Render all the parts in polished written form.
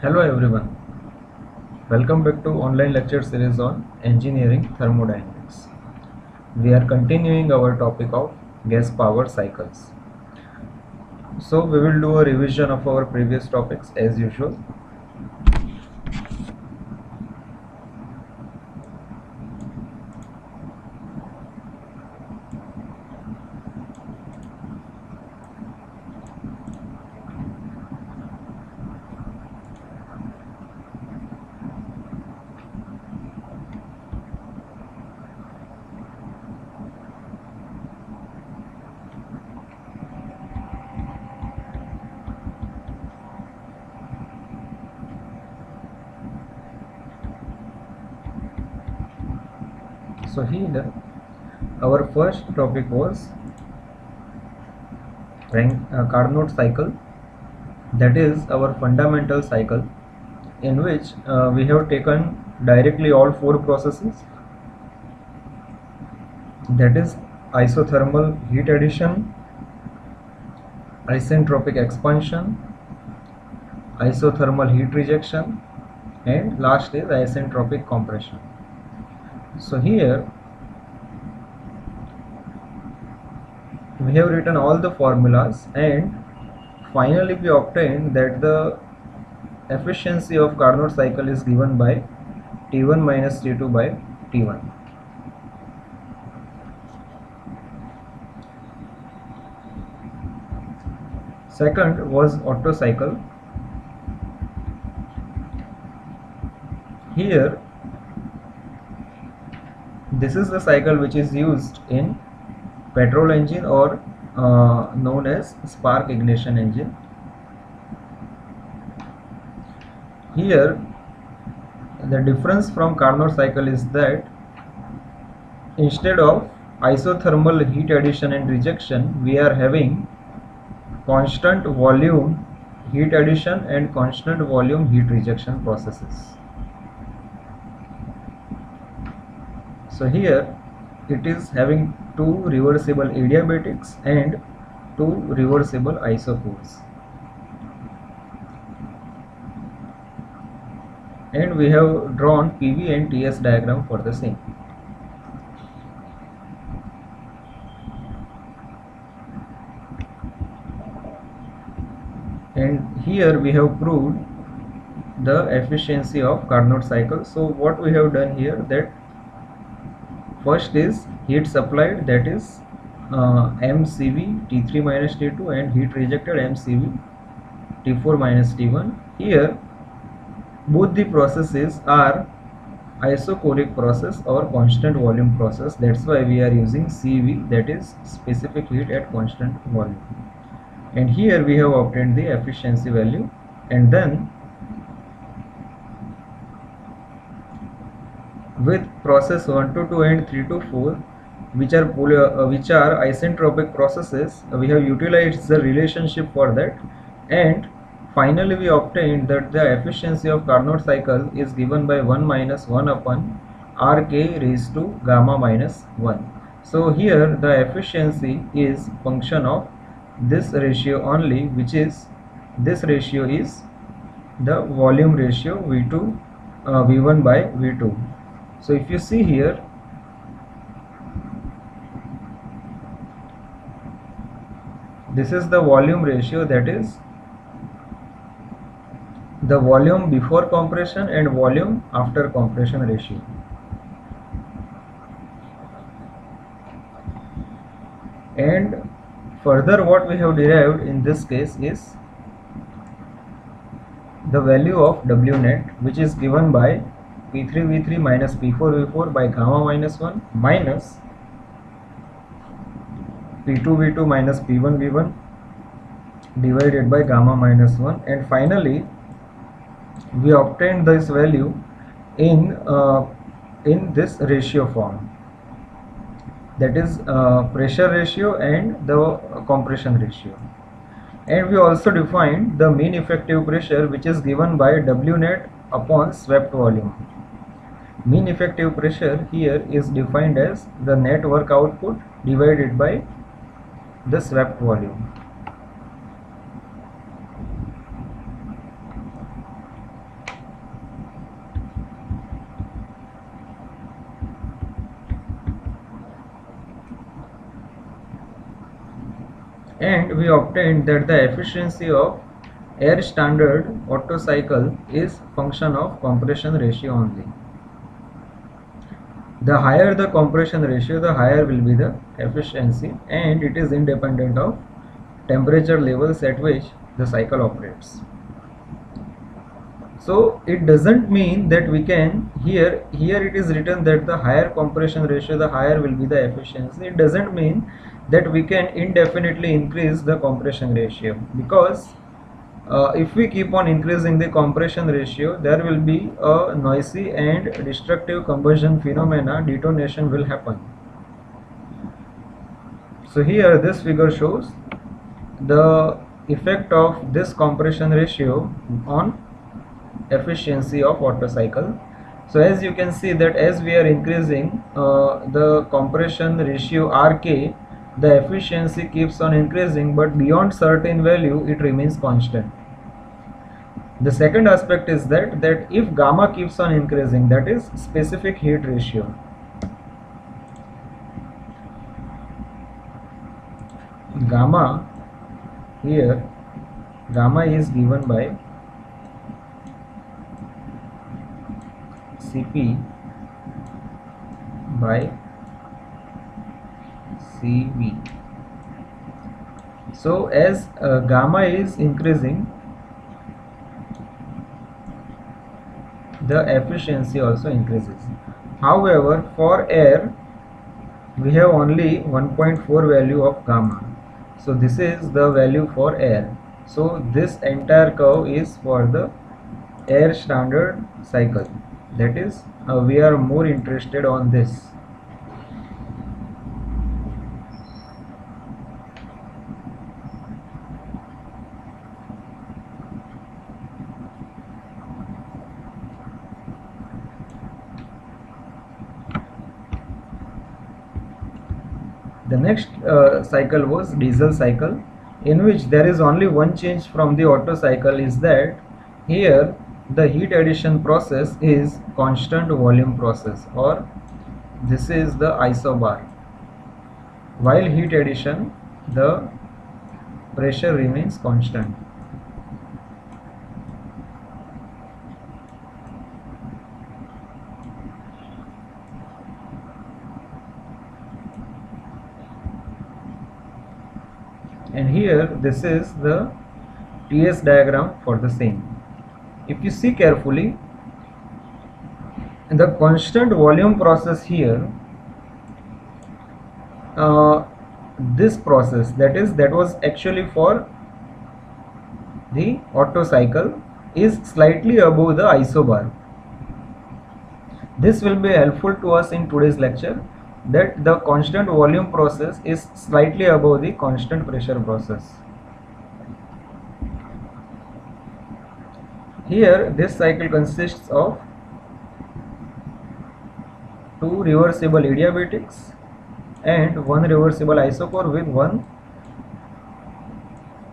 Hello everyone, welcome back to online lecture series on engineering thermodynamics. We are continuing our topic of gas power cycles. So we will do a revision of our previous topics as usual. So here our first topic was Carnot cycle, that is our fundamental cycle in which we have taken directly all four processes, that is isothermal heat addition, isentropic expansion, isothermal heat rejection, and last is isentropic compression. So here we have written all the formulas, and finally we obtained that the efficiency of Carnot cycle is given by T1 minus T2 by T1. Second was Otto cycle. Here this is the cycle which is used in petrol engine or known as spark ignition engine. Here the difference from Carnot cycle is that instead of isothermal heat addition and rejection, we are having constant volume heat addition and constant volume heat rejection processes. So here it is having two reversible adiabatics and two reversible isocores, and we have drawn PV and TS diagram for the same. And here we have proved the efficiency of Carnot cycle. So what we have done here, that first is heat supplied, that is mCV T3 minus T2, and heat rejected mCV T4 minus T1. Here both the processes are isochoric process or constant volume process. That's why we are using CV, that is specific heat at constant volume. And here we have obtained the efficiency value, and then with process 1 to 2 and 3 to 4, which are isentropic processes, we have utilized the relationship for that, and finally we obtained that the efficiency of Carnot cycle is given by 1 minus 1 upon Rk raised to gamma minus 1. So here the efficiency is function of this ratio only, which is this ratio is the volume ratio V2 V1 by V2. So if you see here, this is the volume ratio, that is the volume before compression and volume after compression ratio. And further what we have derived in this case is the value of W net, which is given by P3 V3 minus P4 V4 by gamma minus 1 minus P2 V2 minus P1 V1 divided by gamma minus 1, and finally we obtained this value in this ratio form, that is pressure ratio and the compression ratio. And we also defined the mean effective pressure, which is given by W net upon swept volume. Mean effective pressure here is defined as the net work output divided by the swept volume. and we obtained that the efficiency of air standard Otto cycle is function of compression ratio only. The higher the compression ratio, the higher will be the efficiency, and it is independent of temperature levels at which the cycle operates. So it doesn't mean that we can, here it is written that the higher compression ratio, the higher will be the efficiency. It doesn't mean that we can indefinitely increase the compression ratio, because if we keep on increasing the compression ratio, there will be a noisy and destructive combustion phenomena, detonation will happen. So here this figure shows the effect of this compression ratio on efficiency of Otto cycle. So as you can see that as we are increasing the compression ratio Rk, the efficiency keeps on increasing, but beyond certain value it remains constant. The second aspect is that if gamma keeps on increasing, that is specific heat ratio. Gamma, here gamma is given by Cp by Cv. So as gamma is increasing, the efficiency also increases. However, for air we have only 1.4 value of gamma, so this is the value for air. So this entire curve is for the air standard cycle, that is we are more interested on this. The next cycle was diesel cycle, in which there is only one change from the Otto cycle, is that here the heat addition process is constant volume process, or this is the isobar. While heat addition, the pressure remains constant. And here this is the TS diagram for the same. If you see carefully, the constant volume process here, this process, that was actually for the Otto cycle, is slightly above the isobar. This will be helpful to us in today's lecture, that the constant volume process is slightly above the constant pressure process. Here this cycle consists of two reversible adiabatics and one reversible isochore with one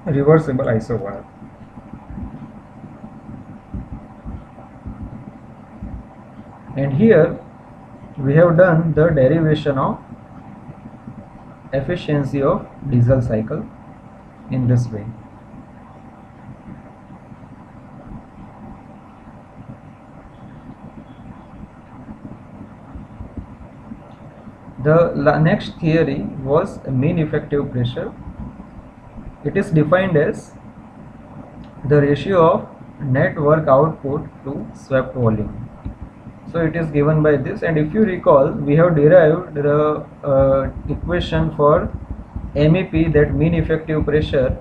reversible isobar. And here we have done the derivation of efficiency of diesel cycle in this way. The next theory was mean effective pressure. It is defined as the ratio of net work output to swept volume. So it is given by this, and if you recall, we have derived the equation for MEP, that mean effective pressure.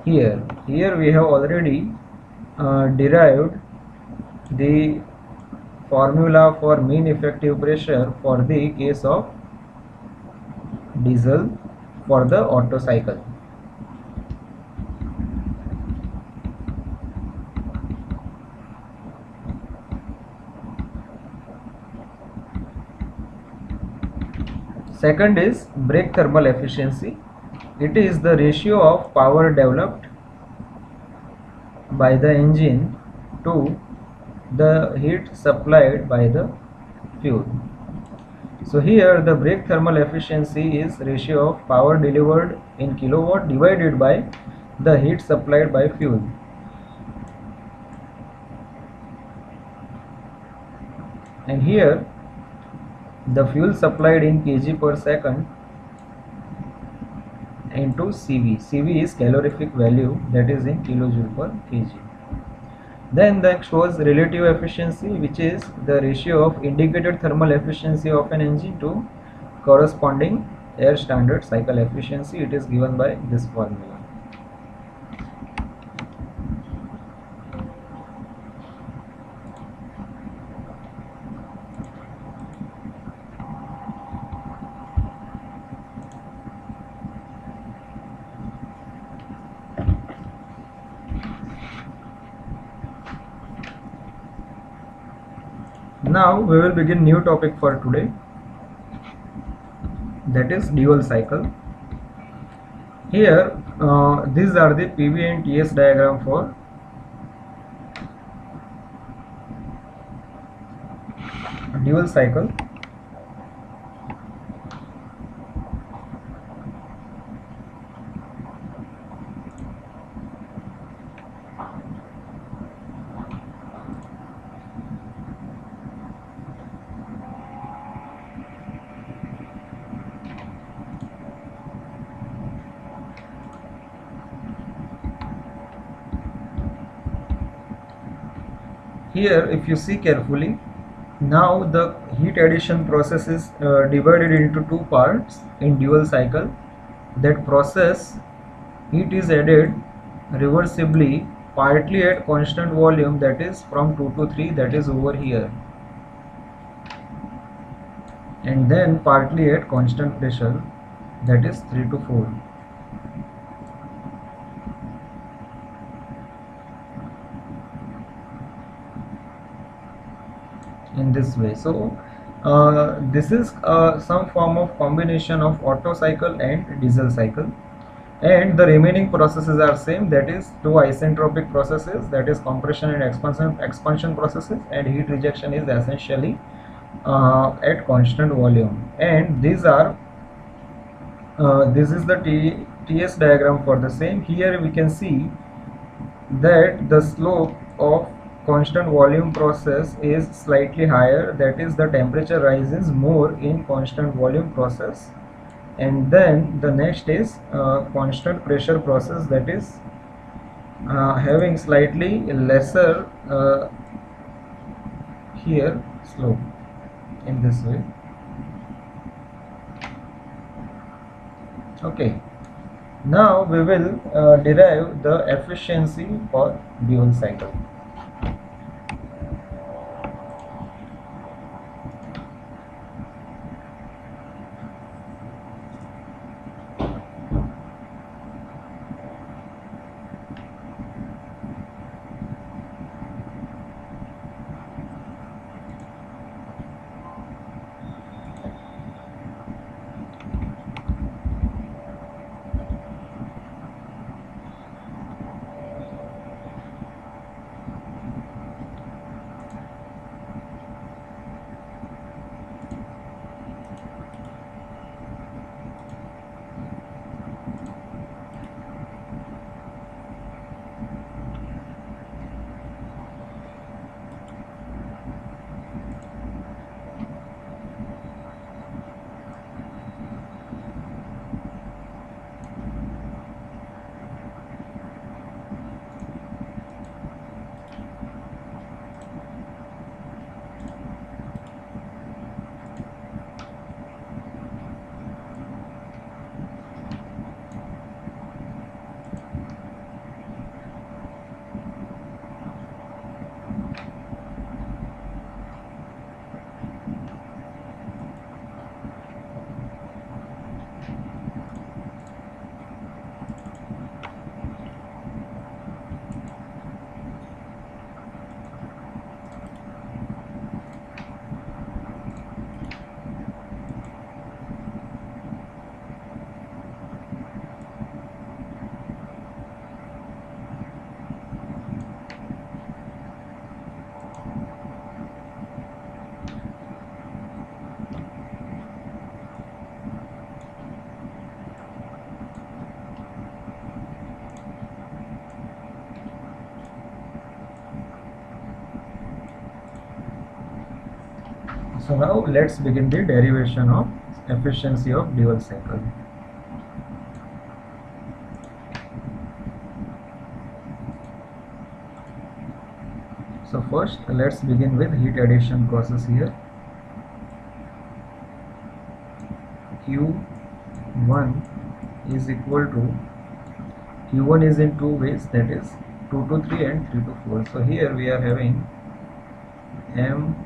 Here we have already derived the formula for mean effective pressure for the case of diesel for the Otto cycle. Second is brake thermal efficiency. It is the ratio of power developed by the engine to the heat supplied by the fuel. So here the brake thermal efficiency is ratio of power delivered in kilowatt divided by the heat supplied by fuel. And here the fuel supplied in kg per second into CV. CV is calorific value, that is in kilojoule per kg. Then the next was relative efficiency, which is the ratio of indicated thermal efficiency of an engine to corresponding air standard cycle efficiency. It is given by this formula. Now we will begin new topic for today, that is dual cycle. Here these are the PV and TS diagram for dual cycle. Here if you see carefully, now the heat addition process is divided into two parts in dual cycle. That process, heat is added reversibly, partly at constant volume, that is from 2 to 3, that is over here, and then partly at constant pressure, that is 3 to 4. In this way. So this is some form of combination of Otto cycle and diesel cycle, and the remaining processes are same, that is two isentropic processes, that is compression and expansion processes, and heat rejection is essentially at constant volume. And these are this is the TS diagram for the same. Here we can see that the slope of constant volume process is slightly higher, that is the temperature rises more in constant volume process. And then the next is constant pressure process, that is having slightly lesser here slope, in this way. Okay, now we will derive the efficiency for dual cycle. So now let's begin the derivation of efficiency of dual cycle. So first let's begin with heat addition process here. Q1 is equal to, Q1 is in two ways, that is 2 to 3 and 3 to 4. So here we are having mCV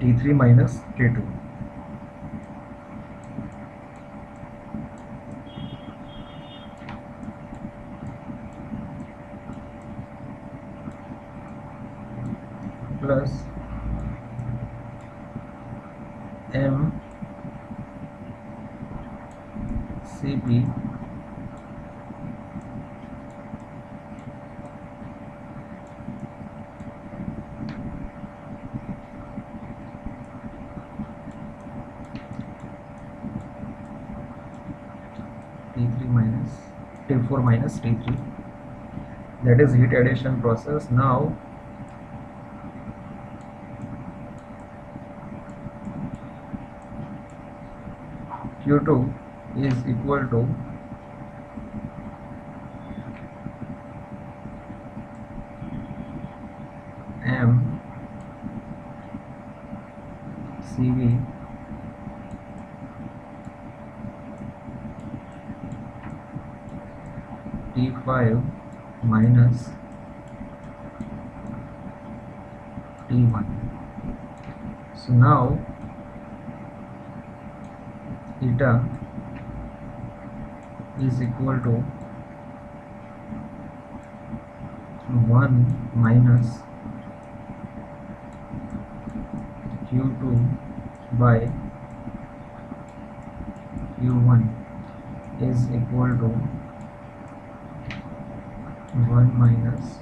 T3 minus T2. Plus mCP T3 minus T4 minus T3. That is heat addition process. Now Q2 is equal to mCV T5 minus T1. So now eta is equal to 1 minus Q2 by Q1 is equal to 1 minus,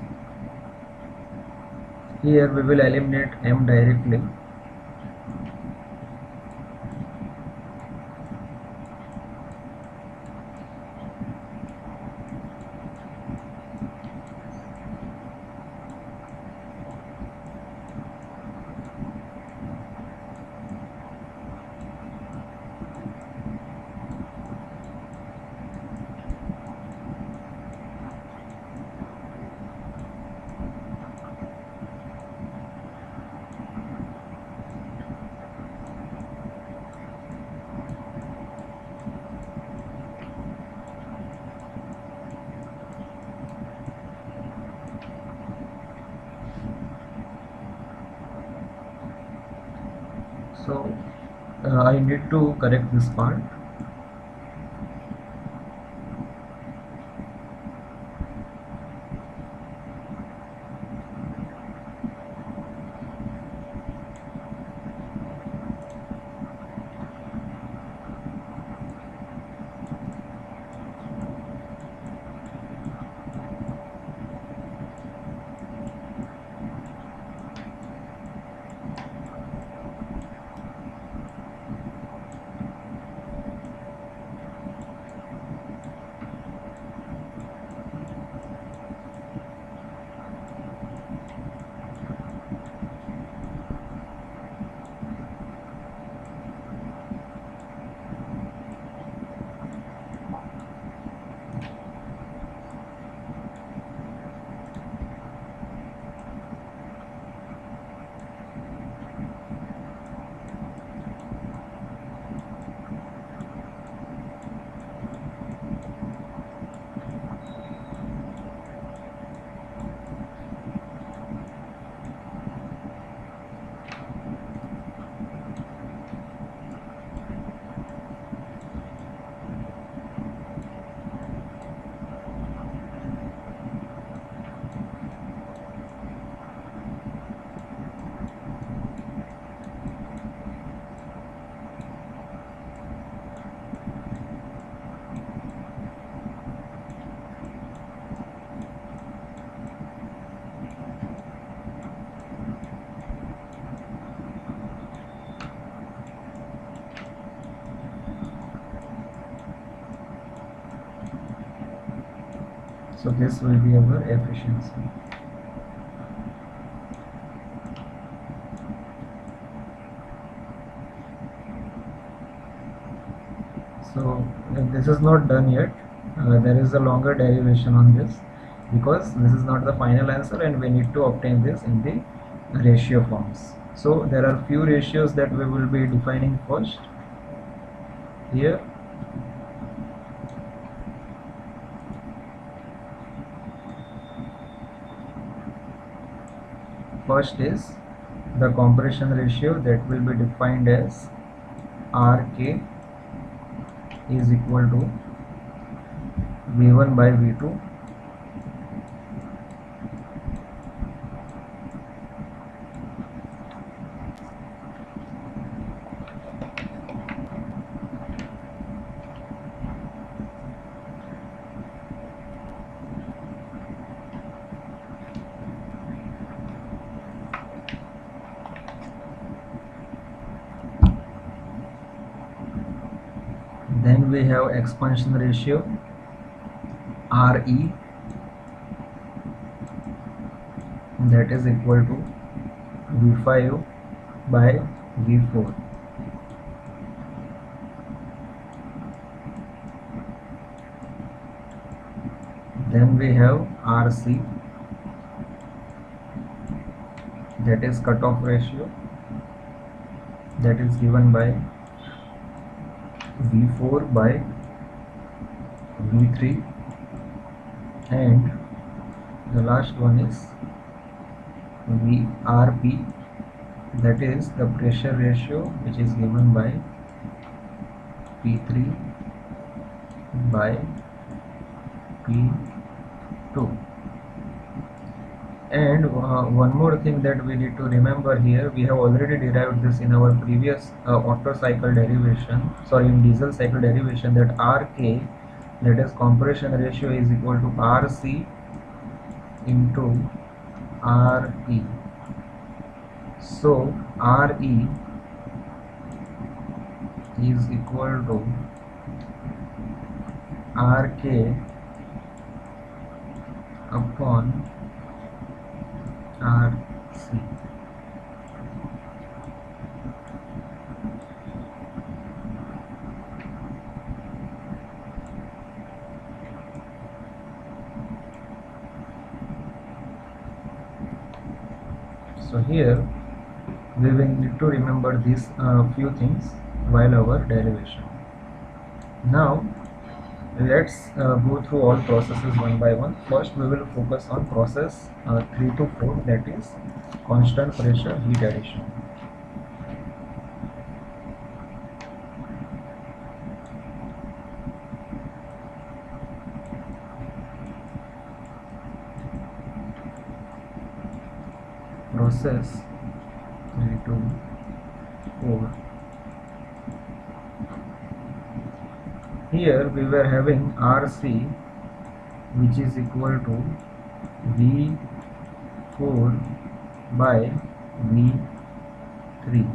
here we will eliminate m directly, so I need to correct this part. So this will be our efficiency. this is not done yet. There is a longer derivation on this, because this is not the final answer and we need to obtain this in the ratio forms. So there are few ratios that we will be defining first here. First is the compression ratio, that will be defined as Rk is equal to V1 by V2 then we have expansion ratio Re, that is equal to V5 by V4. Then we have Rc, that is cutoff ratio, that is given by V4 by V3, and the last one is Rp, that is the pressure ratio, which is given by P3 by P2. And one more thing that we need to remember here, we have already derived this in our previous Otto cycle derivation, in diesel cycle derivation, that Rk, that is compression ratio, is equal to Rc into Re. So Re is equal to Rk upon Rc. So here we will need to remember these few things while our derivation. Now let's go through all processes one by one. First we will focus on process 3 to 4, that is constant pressure heat addition. Process 3 to 4. Here we were having Rc, which is equal to V4 by V3,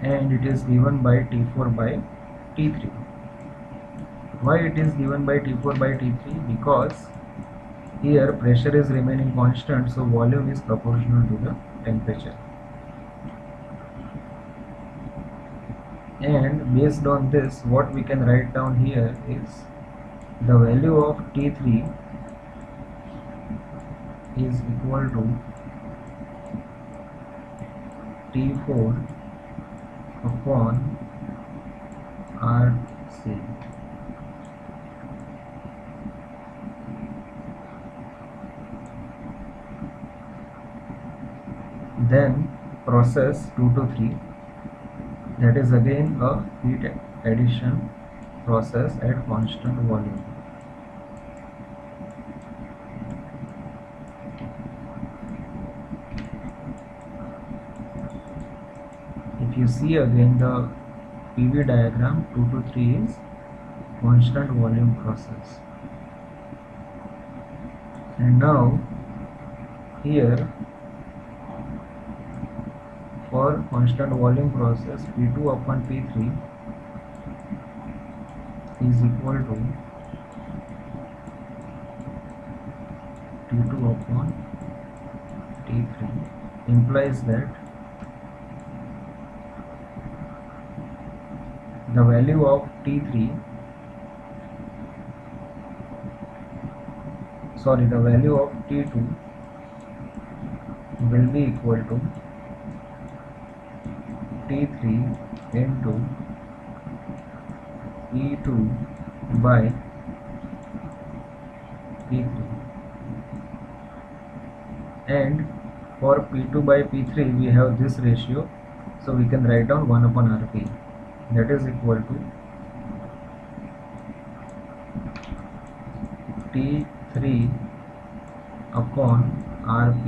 and it is given by T4 by T3. Why it is given by T4 by T3? Because here pressure is remaining constant, so volume is proportional to the temperature. And based on this, what we can write down here is the value of T3 is equal to T4 upon Rc. Then process 2 to 3, that is again a heat addition process at constant volume. If you see again the PV diagram, 2 to 3 is constant volume process. And now here for constant volume process, P2 upon P3 is equal to T2 upon T3, implies that the value of T3 sorry, the value of T2 will be equal to T3 into E2 by P3, and for P2 by P3 we have this ratio, so we can write down 1 upon Rp, that is equal to T3 upon Rp,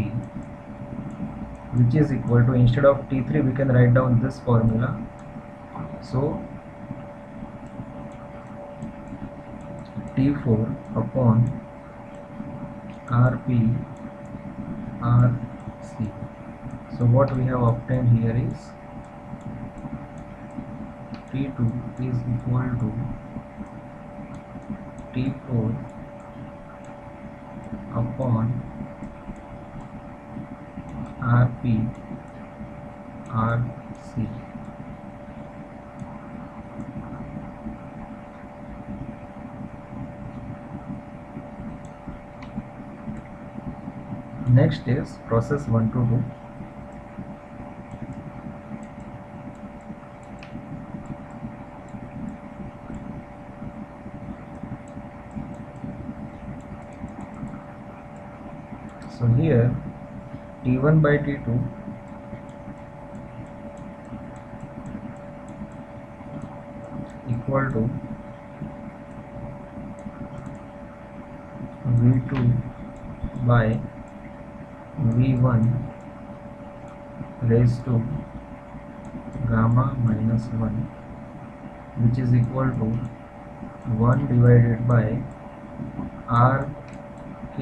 which is equal to, instead of T3 we can write down this formula, so T4 upon Rp Rc. So what we have obtained here is T2 is equal to T4 upon Rp Rc. Next is process 1 to 2. So here T1 by T2 equal to V2 by V1 raised to gamma minus 1, which is equal to 1 divided by Rk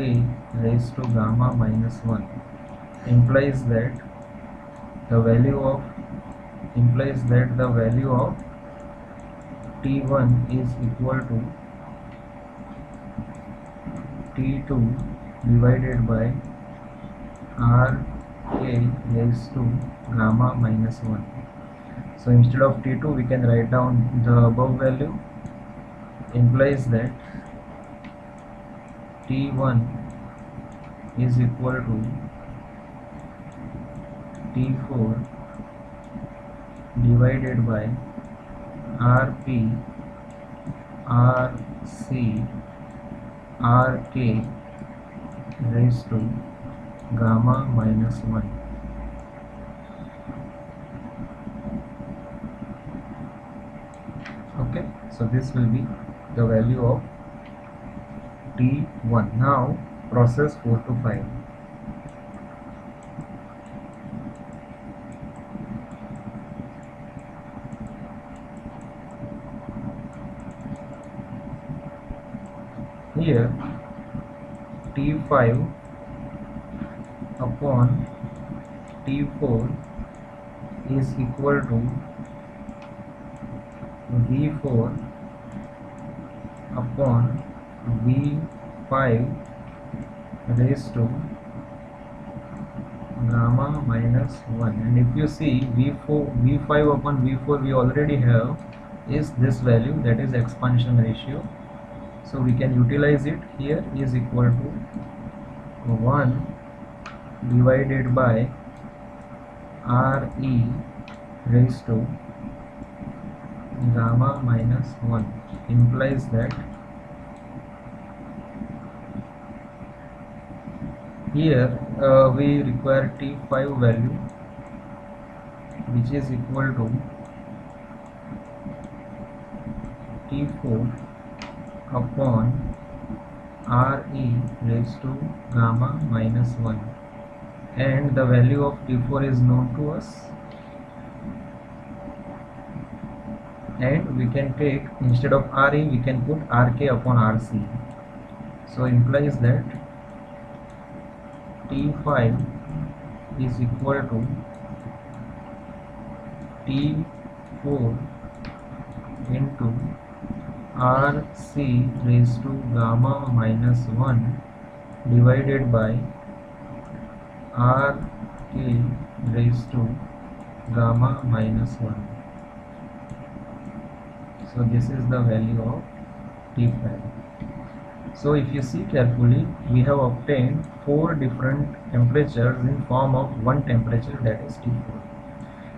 raised to gamma minus 1, implies that the value of T1 is equal to T2 divided by Rk raised to gamma minus 1. So instead of T2 we can write down the above value, implies that T1 is equal to T4 divided by Rp Rc Rk raised to gamma minus 1. Okay, so this will be the value of T1. Now process 4 to 5. Here T5 upon T4 is equal to V4 upon V5 raised to gamma minus 1. And if you see V5 upon V4 we already have is this value, that is expansion ratio, so we can utilize it. Here is equal to 1 divided by Re raised to gamma minus 1, implies that here we require T5 value, which is equal to T4 upon Re raised to gamma minus 1, and the value of T4 is known to us, and we can take, instead of Re we can put Rk upon Rc, so implies that T5 is equal to T4 into Rc raised to gamma minus 1 divided by Rk raised to gamma minus 1. So this is the value of T5. So if you see carefully, we have obtained 4 different temperatures in form of one temperature, that is T4.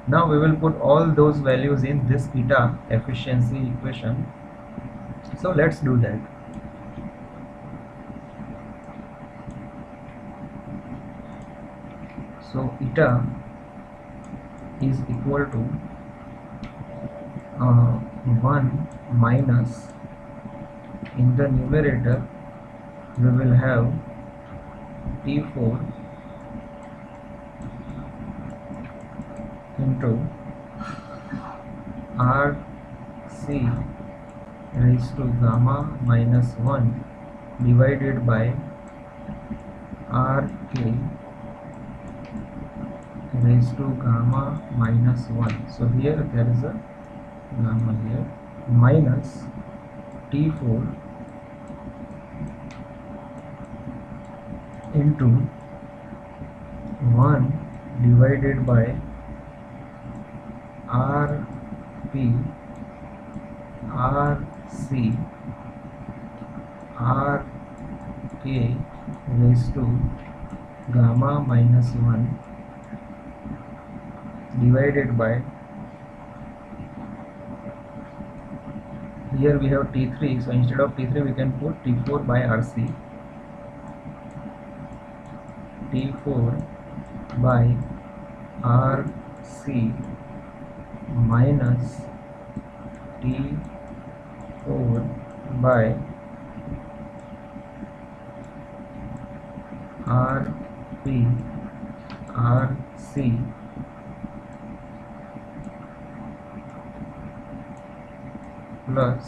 Now we will put all those values in this eta efficiency equation. So let's do that. So eta is equal to 1 minus, in the numerator we will have T4 into Rc raised to gamma minus 1 divided by Rk raised to gamma minus 1. So here there is a gamma here, minus T4 into 1 divided by Rp Rc Rk raised to gamma minus 1 divided by, here we have T3, so instead of T3 we can put T4 by Rc, T4 by Rc minus T4 by Rp Rc plus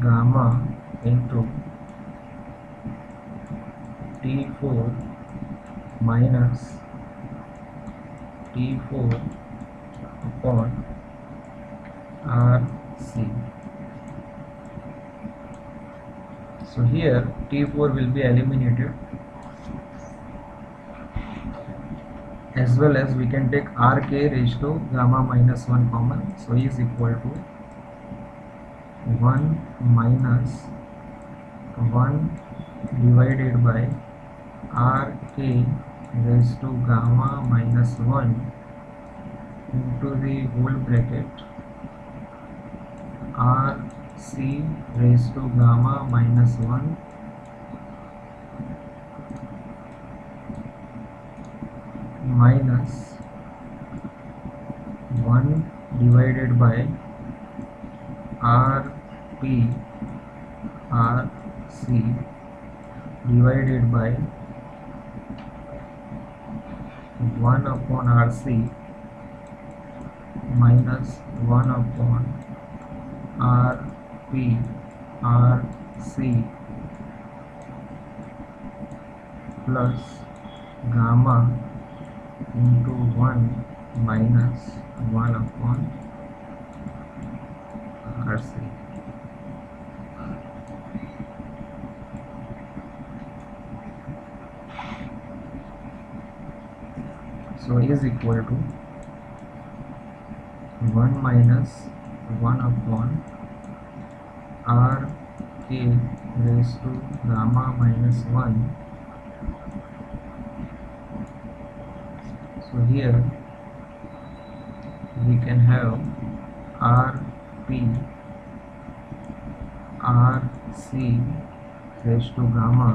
gamma into T4 minus T4 upon Rc. So here T4 will be eliminated, as well as we can take Rk raised to gamma minus 1 common, so is equal to 1 minus 1 divided by Rk raised to gamma minus 1 into the whole bracket Rc raised to gamma minus 1 minus 1 divided by Rp Rc divided by 1 upon Rc minus 1 upon Rp Rc plus gamma into 1 minus 1 upon Rc. So is equal to 1 minus 1 upon Rk raised to gamma minus 1. So here we can have Rp Rc raised to gamma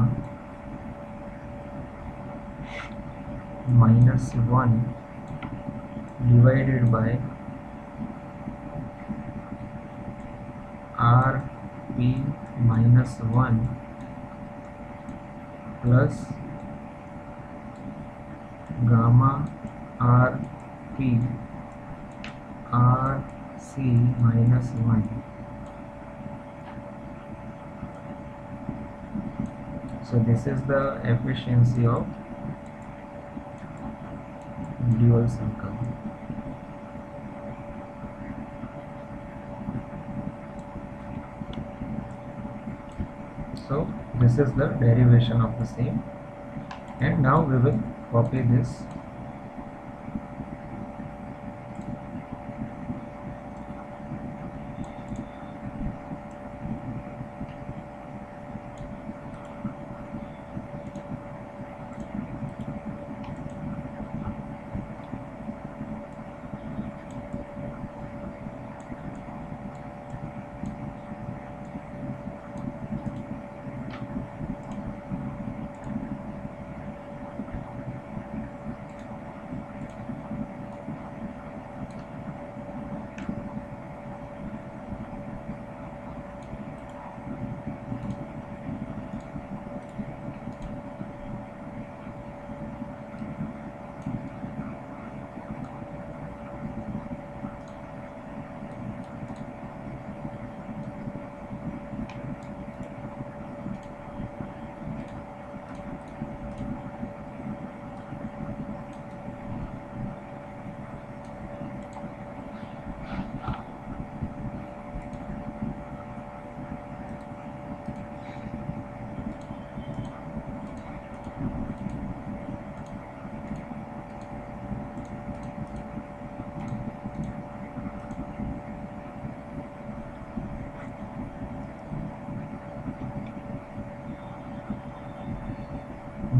minus 1 divided by Rp minus 1 plus gamma Rp Rc minus 1. So this is the efficiency of dual cycle. So this is the derivation of the same, and now we will copy this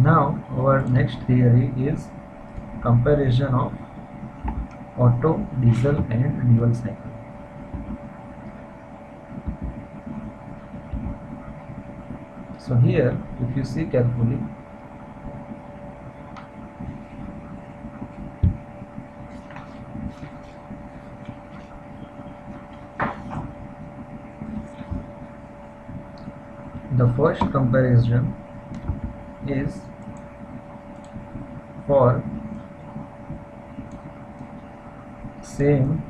Now our next theory is comparison of Otto, diesel and dual cycle. So here if you see carefully, the first comparison is for same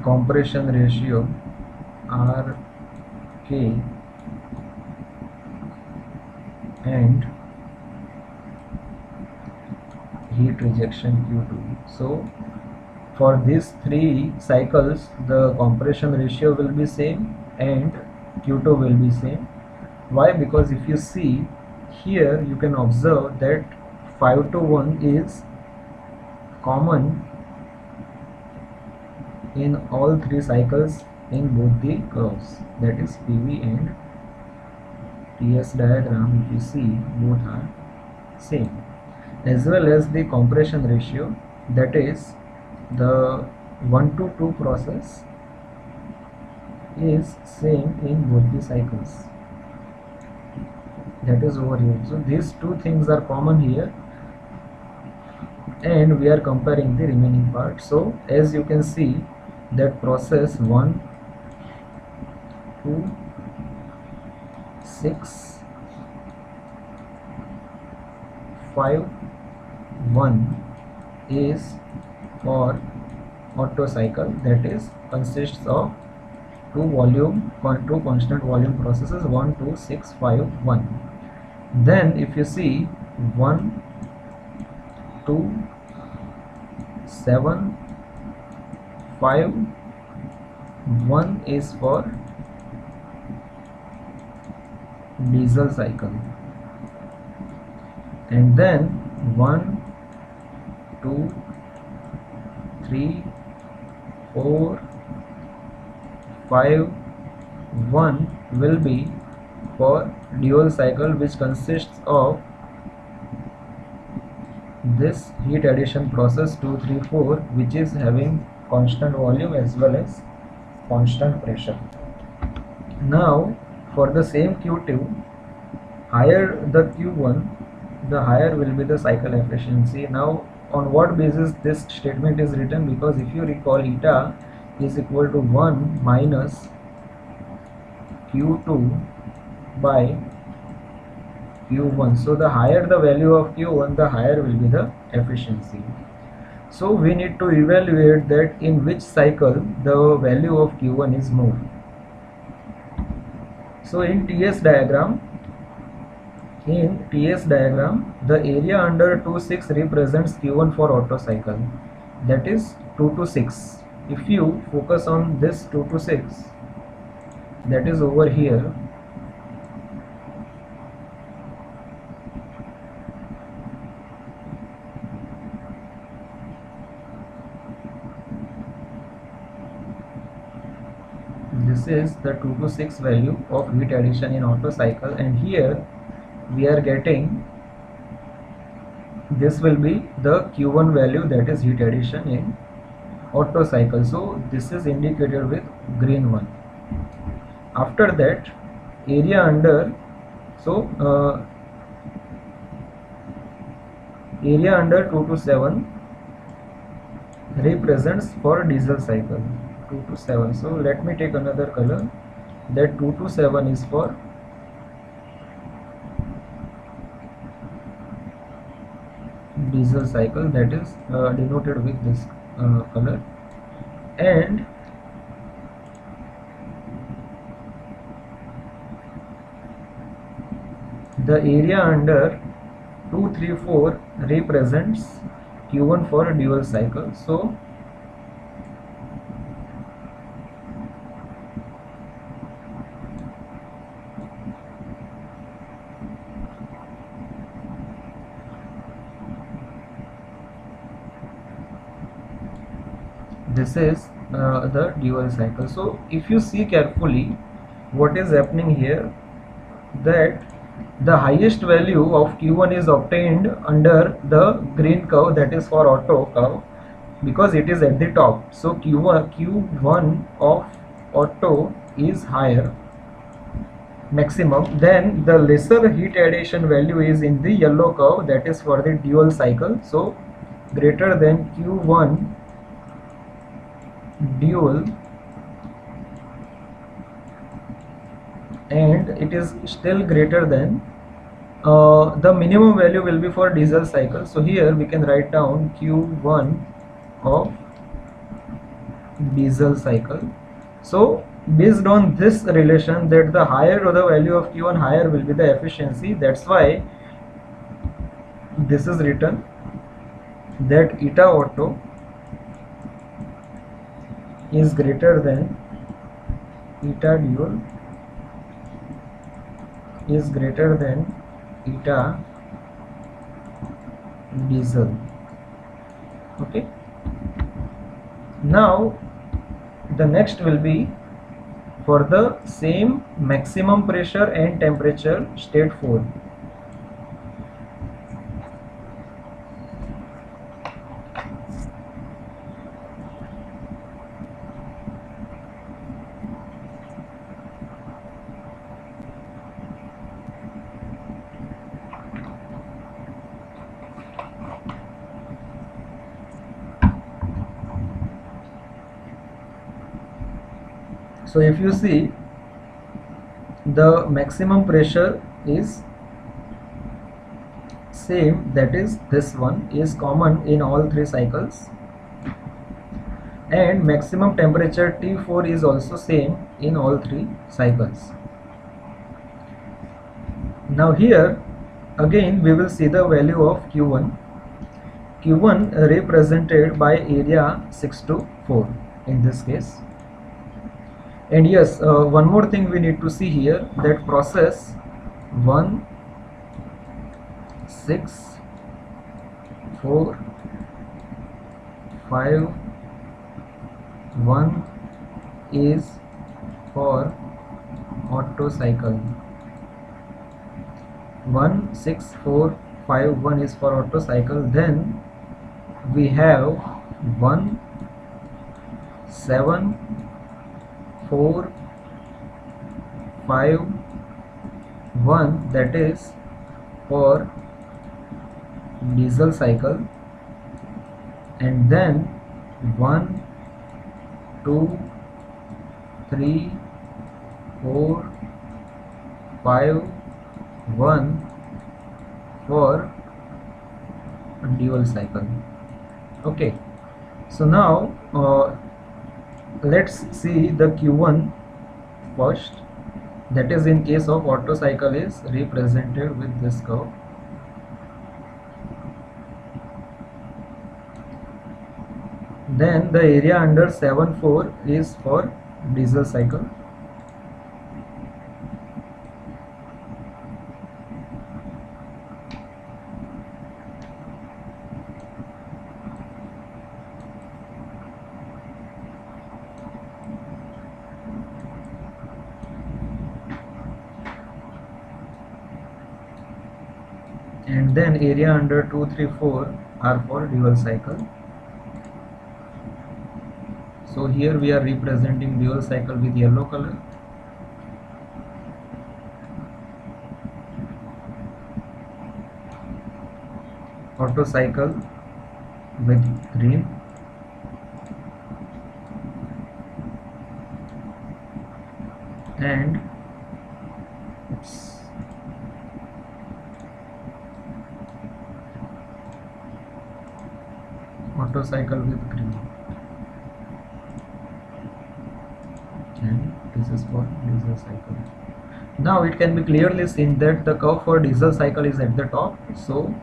compression ratio RK and heat rejection Q2. So for these three cycles the compression ratio will be same and Q2 will be same. Why? Because if you see here you can observe that 5 to 1 is common in all three cycles in both the curves, that is PV and TS diagram. If you see, both are same, as well as the compression ratio, that is the 1 to 2 process is same in both the cycles, that is over here. So these two things are common here and we are comparing the remaining part. So as you can see that process 1, 2, 6, 5, 1 is for Otto cycle, that is consists of two constant volume processes 1, 2, 6, 5, 1. Then if you see 1, 2, 7, 5, 1 is for diesel cycle, and then 1, 2, 3, 4, 5, 1 will be for dual cycle, which consists of this heat addition process 2, 3, 4, which is having constant volume as well as constant pressure. Now for the same Q2, higher the Q1, the higher will be the cycle efficiency. Now on what basis this statement is written? Because if you recall, eta is equal to 1 minus Q2 by Q1. So the higher the value of Q1, the higher will be the efficiency. So we need to evaluate that in which cycle the value of Q1 is more. So in TS diagram, the area under 2,6 represents Q1 for Otto cycle, that is 2 to 6. If you focus on this 2 to 6, that is over here, this is the 2 to 6 value of heat addition in Otto cycle, and here we are getting, this will be the Q1 value, that is heat addition in Otto cycle. So this is indicated with green one. After that, area under, so area under 2 to 7 represents for diesel cycle 2 to 7. So let me take another color, that 2 to 7 is for diesel cycle, that is denoted with this color, and the area under 2, 3, 4 represents Q1 for a dual cycle. So this is the dual cycle. So if you see carefully what is happening here, that The highest value of Q1 is obtained under the green curve, that is for auto curve, because it is at the top. So Q1 of auto is higher, maximum. Then the lesser heat addition value is in the yellow curve, that is for the dual cycle. So greater than Q1 dual, and it is still greater than the minimum value will be for diesel cycle. So here we can write down Q1 of diesel cycle. So based on this relation, that the higher the value of Q1, higher will be the efficiency. That's why this is written that eta auto is greater than eta dual is greater than eta diesel. Okay, now the next will be for the same maximum pressure and temperature, state 4. So if you see, the maximum pressure is same, that is this one is common in all three cycles, and maximum temperature T4 is also same in all three cycles. Now here again we will see the value of Q1. Q1 represented by area 6 to 4 in this case. And yes, one more thing we need to see here, that process 1, 6, 4, 5, 1 is for Otto cycle. 1, 6, 4, 5, 1 is for Otto cycle. Then we have 1, 7, 4, 5, 1, that is for diesel cycle. And then 1, 2, 3, 4, 5, 1 for dual cycle. Okay, so now let's see the Q1 first, that is in case of Otto cycle is represented with this curve. Then the area under 7,4 is for diesel cycle. And then area under 2, 3, 4 are for dual cycle. So here we are representing dual cycle with yellow color. Otto cycle with green. And Otto cycle with green. And this is for diesel cycle. Now it can be clearly seen that the curve for diesel cycle is at the top. So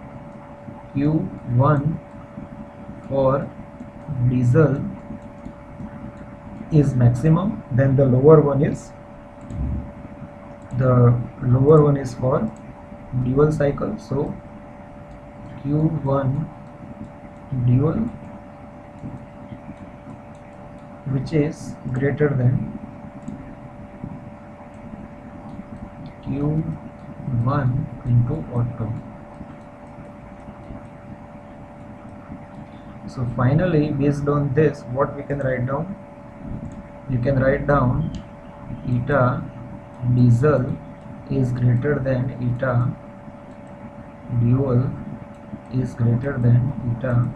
Q1 for diesel is maximum, then the lower one is for dual cycle. So Q1 dual, which is greater than 1 into Otto. So finally, based on this, what we can write down? You can write down eta diesel is greater than eta dual is greater than eta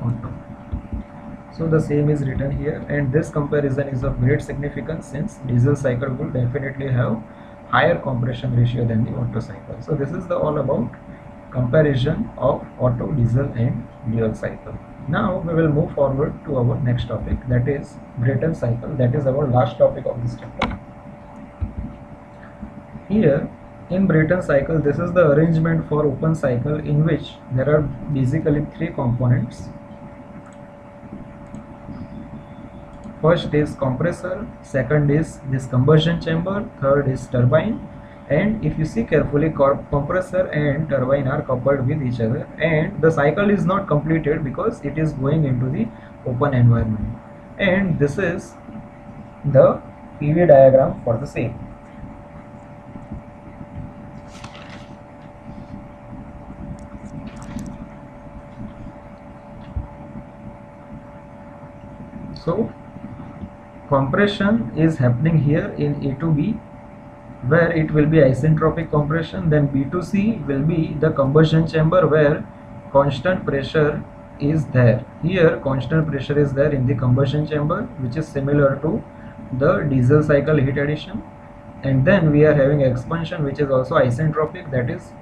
Otto. So the same is written here, and this comparison is of great significance since diesel cycle will definitely have higher compression ratio than the Otto cycle. So this is the all about comparison of Otto, diesel and dual cycle. Now we will move forward to our next topic, that is Brayton cycle. That is our last topic of this chapter. Here in Brayton cycle, this is the arrangement for open cycle in which there are basically three components. First is compressor, second is this combustion chamber, third is turbine. And if you see carefully, compressor and turbine are coupled with each other, and the cycle is not completed because it is going into the open environment. And this is the PV diagram for the same. So compression is happening here in A to B, where it will be isentropic compression. Then B to C will be the combustion chamber where constant pressure is there. Here constant pressure is there in the combustion chamber, which is similar to the diesel cycle heat addition. And then we are having expansion, which is also isentropic, that is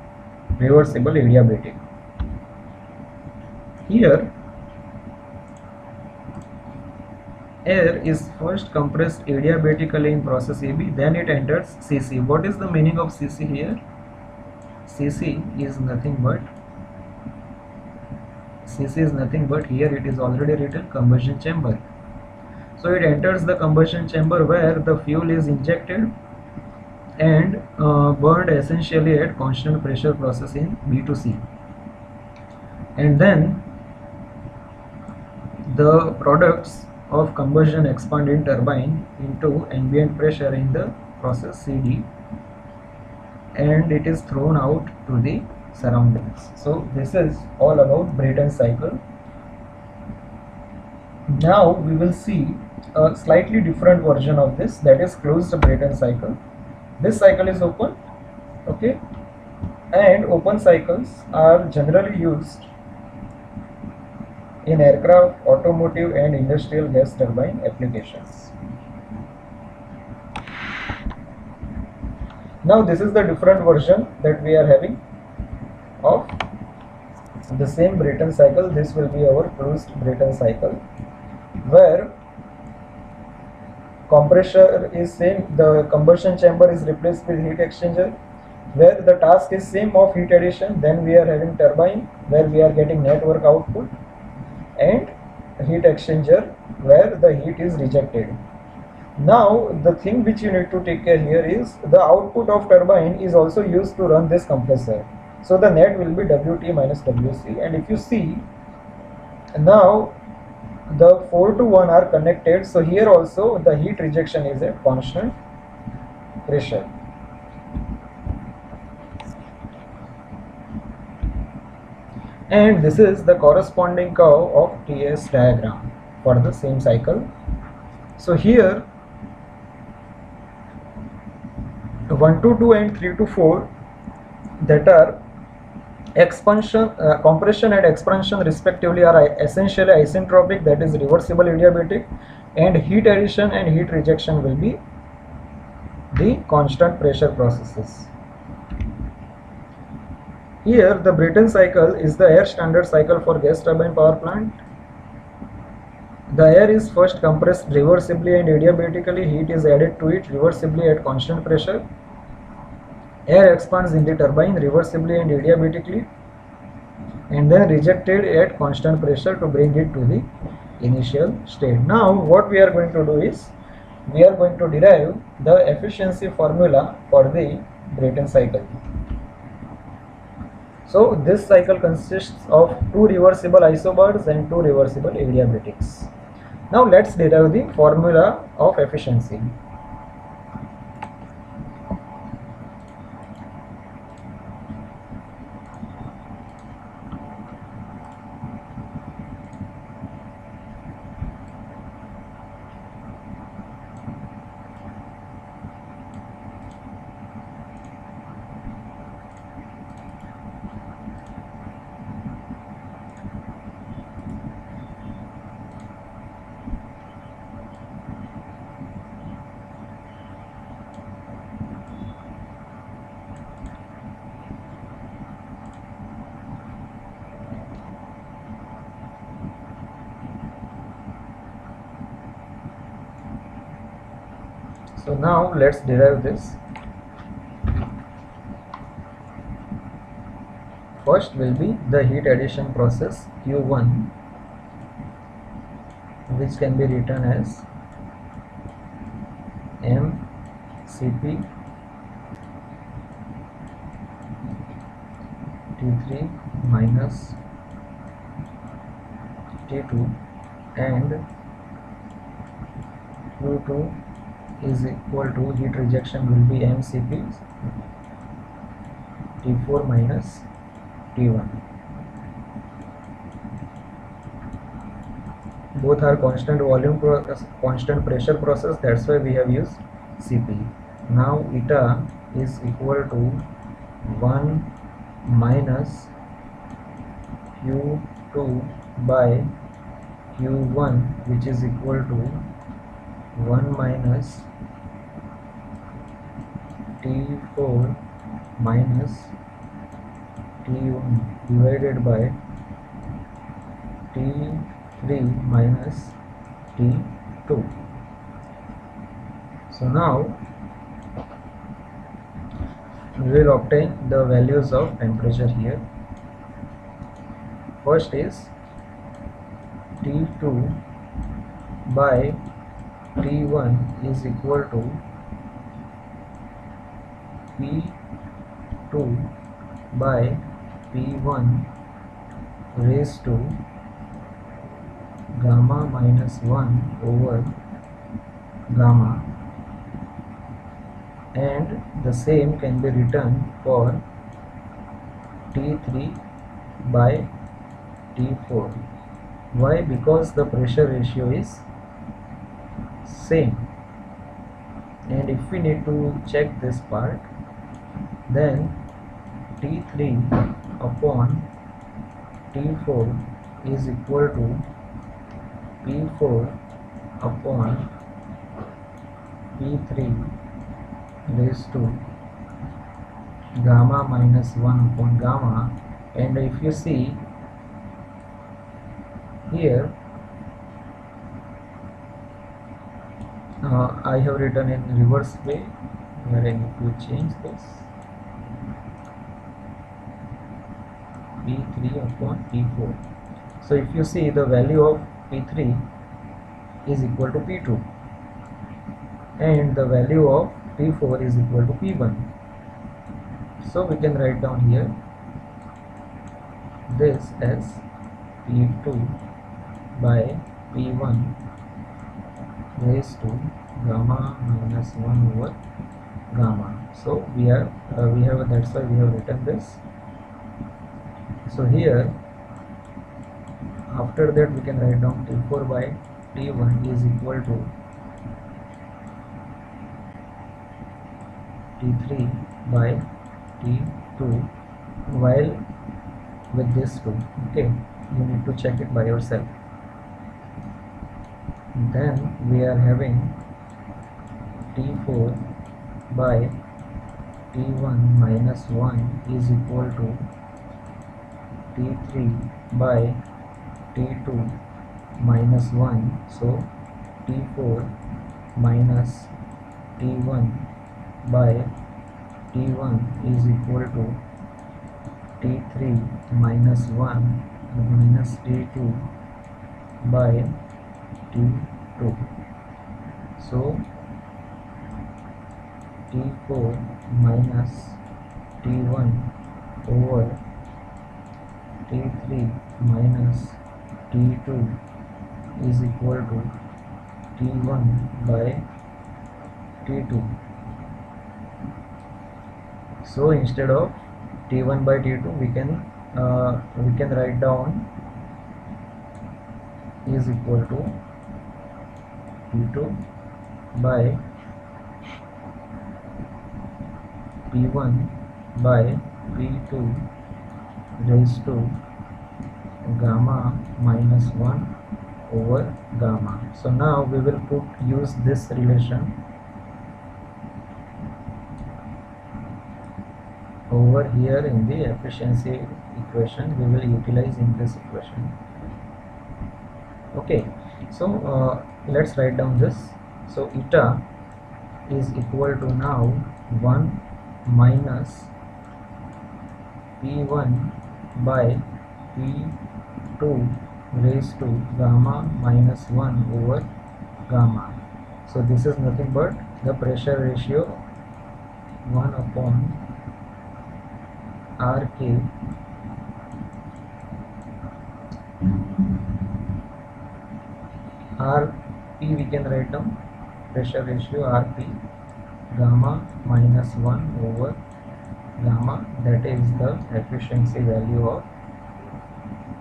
reversible adiabatic. Here air is first compressed adiabatically in process AB, then it enters CC. What is the meaning of CC here? CC is nothing but here it is already written combustion chamber. So it enters the combustion chamber where the fuel is injected and burned essentially at constant pressure process in B to C. And then the products of combustion expand in turbine into ambient pressure in the process CD, and it is thrown out to the surroundings. So this is all about Brayton cycle. Now we will see a slightly different version of this, that is closed Brayton cycle. This cycle is open, okay, and open cycles are generally used in aircraft, automotive and industrial gas turbine applications. Now this is the different version that we are having of the same Brayton cycle. This will be our closed Brayton cycle, where compressor is same, the combustion chamber is replaced with heat exchanger, where the task is same of heat addition. Then we are having turbine where we are getting net work output, and heat exchanger where the heat is rejected. Now the thing which you need to take care here is the output of turbine is also used to run this compressor. So the net will be Wt minus Wc, and if you see now the 4 to 1 are connected, so here also the heat rejection is at constant pressure. And this is the corresponding curve of TS diagram for the same cycle. So here 1 to 2 and 3 to 4, that are expansion, compression and expansion respectively, are essentially isentropic, that is reversible adiabatic, and heat addition and heat rejection will be the constant pressure processes. Here the Brayton cycle is the air standard cycle for gas turbine power plant. The air is first compressed reversibly and adiabatically, heat is added to it reversibly at constant pressure. Air expands in the turbine reversibly and adiabatically, and then rejected at constant pressure to bring it to the initial state. Now what we are going to do is, we are going to derive the efficiency formula for the Brayton cycle. So this cycle consists of 2 reversible isobars and 2 reversible adiabatics. Now let's derive the formula of efficiency. So now let's derive this. First will be the heat addition process Q1, which can be written as mCp T3 minus T2, and Q2 is equal to heat rejection will be mCp T4 minus T1. Both are constant volume process, constant pressure process, that's why we have used Cp. Now eta is equal to 1 minus Q2 by Q1, which is equal to 1 minus T4 minus T1 divided by T3 minus T2. So now we will obtain the values of temperature here. First is T2 by T1 is equal to P2 by P1 raised to gamma minus 1 over gamma, and the same can be written for T3 by T4. Why? Because the pressure ratio is same, and if we need to check this part, then T3 upon T4 is equal to P4 upon P3 raised to gamma minus 1 upon gamma. And if you see here, I have written in reverse way, where I need to change this. P3 upon P4. So if you see, the value of P3 is equal to P2 and the value of P4 is equal to P1. So we can write down here this as P2 by P1 raised to gamma minus 1 over gamma. So we have that's why we have written this. So here, after that, we can write down T4 by T1 is equal to T3 by T2, while with this 2. Okay, you need to check it by yourself. Then we are having T4 by T1 minus 1 is equal to T3 by T2 minus 1. So T4 minus T1 by T1 is equal to T3 minus 1 minus T2 by T2. So T4 minus T1 over T3 minus T2 is equal to T1 by T2. So instead of T1 by T2, we can write down is equal to T2 by P1 by P2 raised to gamma minus 1 over gamma. So now we will use this relation over here in the efficiency equation. We will utilize in this equation. Okay, so let's write down this. So eta is equal to now 1 minus P1 by P2 raised to gamma minus 1 over gamma. So this is nothing but the pressure ratio 1 upon Rk Rp we can write down pressure ratio Rp gamma minus 1 over gamma, that is the efficiency value of,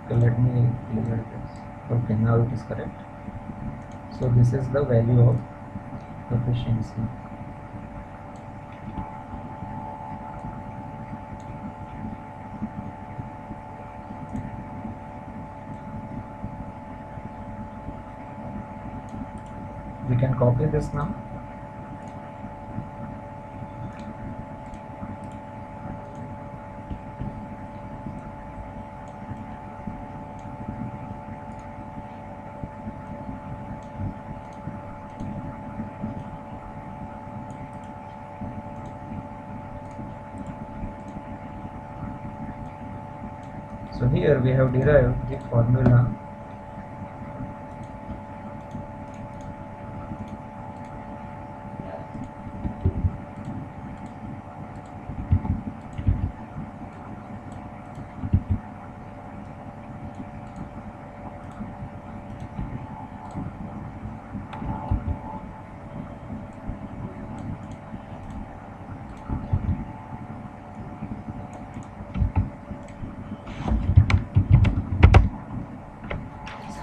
okay, let me clear this. Okay, now it is correct. So this is the value of efficiency. We can copy this now. So here we have derived the formula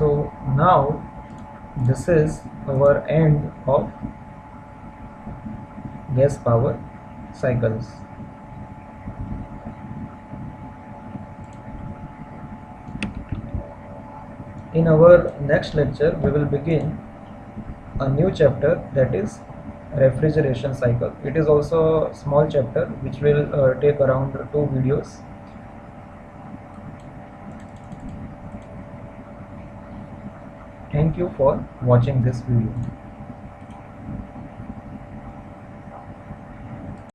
So now this is our end of gas power cycles. In our next lecture we will begin a new chapter, that is refrigeration cycle. It is also a small chapter which will take around 2 videos. Thank you for watching this video.